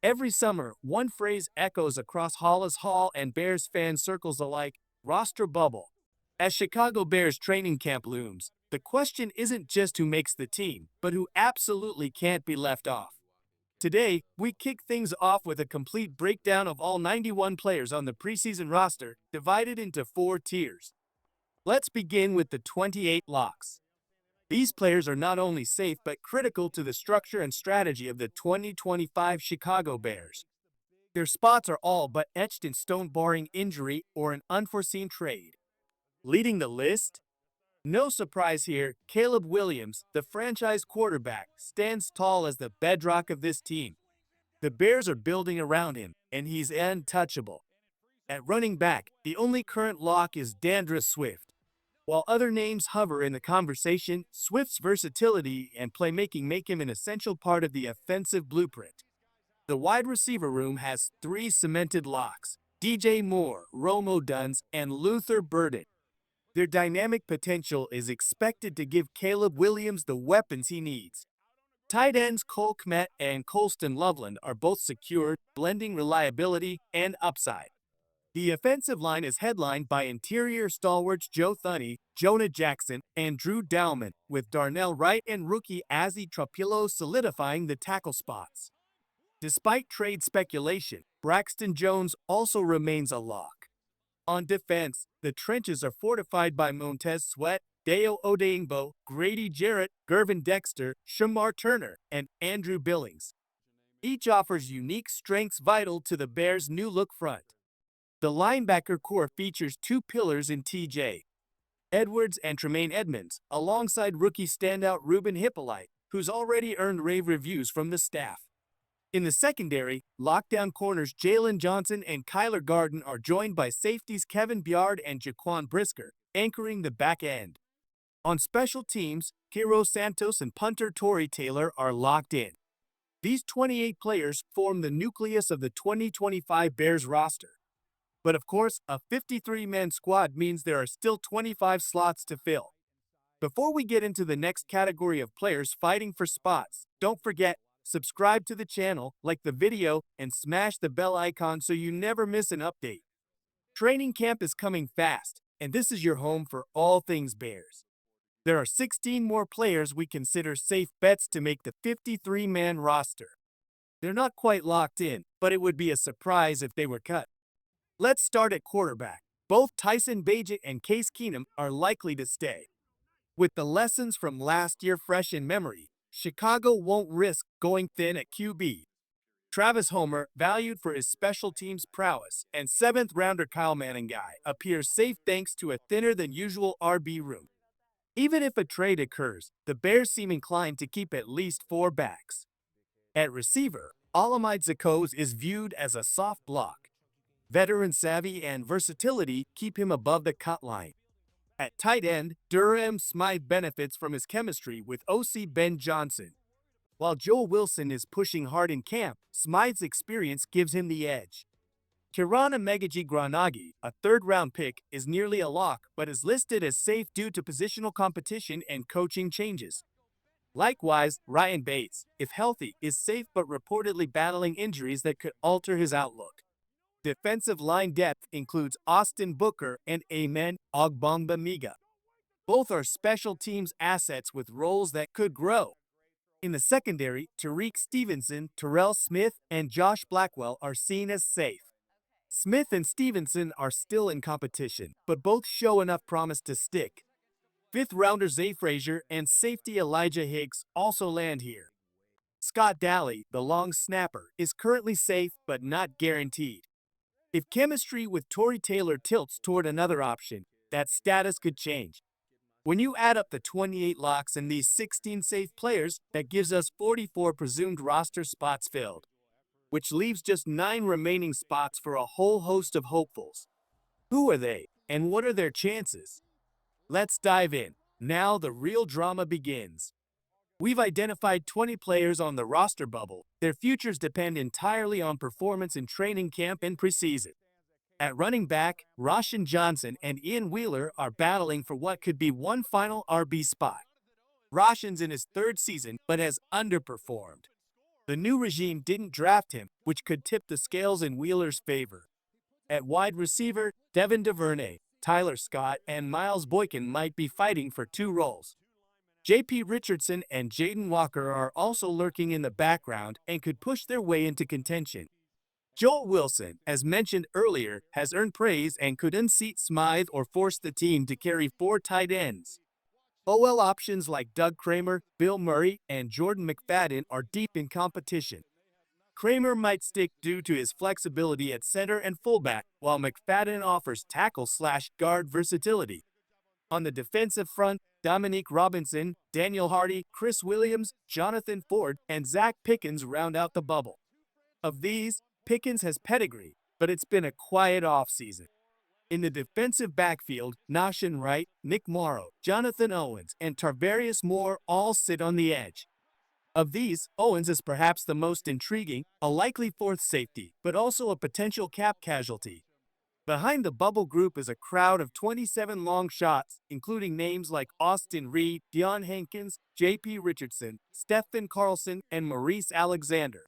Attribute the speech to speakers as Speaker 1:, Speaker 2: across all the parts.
Speaker 1: Every summer, one phrase echoes across Hollis Hall and Bears fan circles alike: roster bubble. As Chicago Bears training camp looms, the question isn't just who makes the team, but who absolutely can't be left off. Today, we kick things off with a complete breakdown of all 91 players on the preseason roster, divided into four tiers. Let's begin with the 28 locks. These players are not only safe but critical to the structure and strategy of the 2025 Chicago Bears. Their spots are all but etched in stone barring injury or an unforeseen trade. Leading the list? No surprise here, Caleb Williams, the franchise quarterback, stands tall as the bedrock of this team. The Bears are building around him, and he's untouchable. At running back, the only current lock is Dandre Swift. While other names hover in the conversation, Swift's versatility and playmaking make him an essential part of the offensive blueprint. The wide receiver room has three cemented locks: DJ Moore, Rome Odunze, and Luther Burden. Their dynamic potential is expected to give Caleb Williams the weapons he needs. Tight ends Cole Kmet and Colston Loveland are both secured, blending reliability and upside. The offensive line is headlined by interior stalwarts Joe Thuney, Jonah Jackson, and Drew Dowman, with Darnell Wright and rookie Azzy Tropillo solidifying the tackle spots. Despite trade speculation, Braxton Jones also remains a lock. On defense, the trenches are fortified by Montez Sweat, Deo Odeingbo, Grady Jarrett, Gervin Dexter, Shamar Turner, and Andrew Billings. Each offers unique strengths vital to the Bears' new-look front. The linebacker core features two pillars in TJ Edwards and Tremaine Edmonds, alongside rookie standout Ruben Hippolyte, who's already earned rave reviews from the staff. In the secondary, lockdown corners Jalen Johnson and Kyler Garden are joined by safeties Kevin Byard and Jaquan Brisker, anchoring the back end. On special teams, Hero Santos and punter Torrey Taylor are locked in. These 28 players form the nucleus of the 2025 Bears roster. But of course, a 53-man squad means there are still 25 slots to fill. Before we get into the next category of players fighting for spots, don't forget, subscribe to the channel, like the video, and smash the bell icon so you never miss an update. Training camp is coming fast, and this is your home for all things Bears. There are 16 more players we consider safe bets to make the 53-man roster. They're not quite locked in, but it would be a surprise if they were cut. Let's start at quarterback. Both Tyson Bagent and Case Keenum are likely to stay. With the lessons from last year fresh in memory, Chicago won't risk going thin at QB. Travis Homer, valued for his special teams prowess, and seventh-rounder Kyle Manningham appears safe thanks to a thinner-than-usual RB room. Even if a trade occurs, the Bears seem inclined to keep at least four backs. At receiver, Olamide Zaccoz is viewed as a soft block. Veteran savvy and versatility keep him above the cut line. At tight end, Durham Smythe benefits from his chemistry with OC Ben Johnson. While Joel Wilson is pushing hard in camp, Smythe's experience gives him the edge. Kirana Megaji Granagi, a third-round pick, is nearly a lock but is listed as safe due to positional competition and coaching changes. Likewise, Ryan Bates, if healthy, is safe but reportedly battling injuries that could alter his outlook. Defensive line depth includes Austin Booker and Amen Ogbongbemiga. Both are special teams assets with roles that could grow. In the secondary, Tariq Stevenson, Terrell Smith, and Josh Blackwell are seen as safe. Smith and Stevenson are still in competition, but both show enough promise to stick. Fifth-rounder Zay Frazier and safety Elijah Higgs also land here. Scott Daly, the long snapper, is currently safe but not guaranteed. If chemistry with Torrey Taylor tilts toward another option, that status could change. When you add up the 28 locks and these 16 safe players, that gives us 44 presumed roster spots filled, which leaves just 9 remaining spots for a whole host of hopefuls. Who are they, and what are their chances? Let's dive in. Now the real drama begins. We've identified 20 players on the roster bubble. Their futures depend entirely on performance in training camp and preseason. At running back, Roshan Johnson and Ian Wheeler are battling for what could be one final RB spot. Roshan's in his third season but has underperformed. The new regime didn't draft him, which could tip the scales in Wheeler's favor. At wide receiver, Devin DuVernay, Tyler Scott, and Miles Boykin might be fighting for two roles. J.P. Richardson and Jaden Walker are also lurking in the background and could push their way into contention. Joel Wilson, as mentioned earlier, has earned praise and could unseat Smythe or force the team to carry four tight ends. OL options like Doug Kramer, Bill Murray, and Jordan McFadden are deep in competition. Kramer might stick due to his flexibility at center and fullback, while McFadden offers tackle/guard versatility. On the defensive front, Dominique Robinson, Daniel Hardy, Chris Williams, Jonathan Ford, and Zach Pickens round out the bubble. Of these, Pickens has pedigree, but it's been a quiet offseason. In the defensive backfield, Nashan Wright, Nick Morrow, Jonathan Owens, and Tarvarius Moore all sit on the edge. Of these, Owens is perhaps the most intriguing, a likely fourth safety, but also a potential cap casualty. Behind the bubble group is a crowd of 27 long shots, including names like Austin Reed, Deion Hankins, J.P. Richardson, Stephen Carlson, and Maurice Alexander.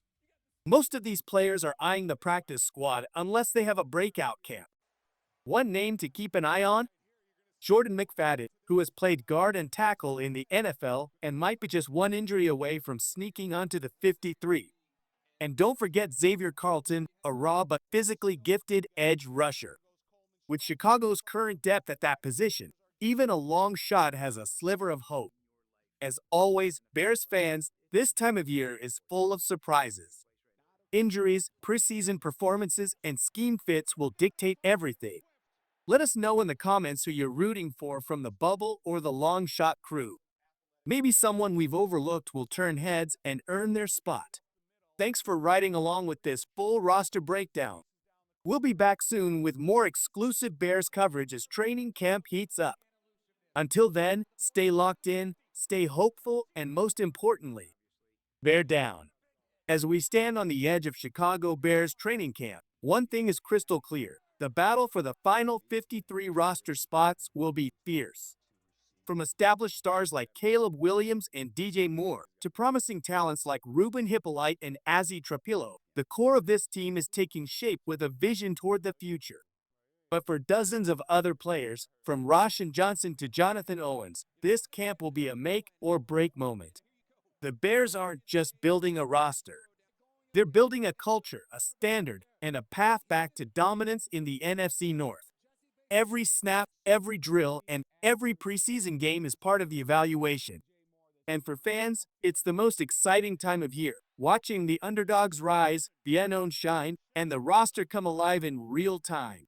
Speaker 1: Most of these players are eyeing the practice squad unless they have a breakout camp. One name to keep an eye on? Jordan McFadden, who has played guard and tackle in the NFL and might be just one injury away from sneaking onto the 53. And don't forget Xavier Carlton, a raw but physically gifted edge rusher. With Chicago's current depth at that position, even a long shot has a sliver of hope. As always, Bears fans, this time of year is full of surprises. Injuries, preseason performances, and scheme fits will dictate everything. Let us know in the comments who you're rooting for from the bubble or the long shot crew. Maybe someone we've overlooked will turn heads and earn their spot. Thanks for riding along with this full roster breakdown. We'll be back soon with more exclusive Bears coverage as training camp heats up. Until then, stay locked in, stay hopeful, and most importantly, bear down. As we stand on the edge of Chicago Bears training camp, one thing is crystal clear. The battle for the final 53 roster spots will be fierce. From established stars like Caleb Williams and DJ Moore to promising talents like Ruben Hippolyte and Azzy Trapillo, the core of this team is taking shape with a vision toward the future. But for dozens of other players, from Roshan Johnson to Jonathan Owens, this camp will be a make or break moment. The Bears aren't just building a roster. They're building a culture, a standard, and a path back to dominance in the NFC North. Every snap, every drill, and every preseason game is part of the evaluation. And for fans, it's the most exciting time of year, watching the underdogs rise, the unknown shine, and the roster come alive in real time.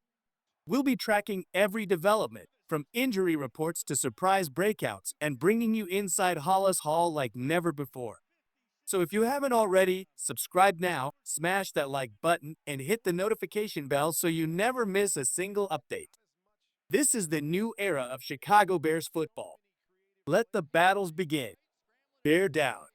Speaker 1: We'll be tracking every development, from injury reports to surprise breakouts, and bringing you inside Hollis Hall like never before. So if you haven't already, subscribe now, smash that like button, and hit the notification bell so you never miss a single update. This is the new era of Chicago Bears football. Let the battles begin. Bear down.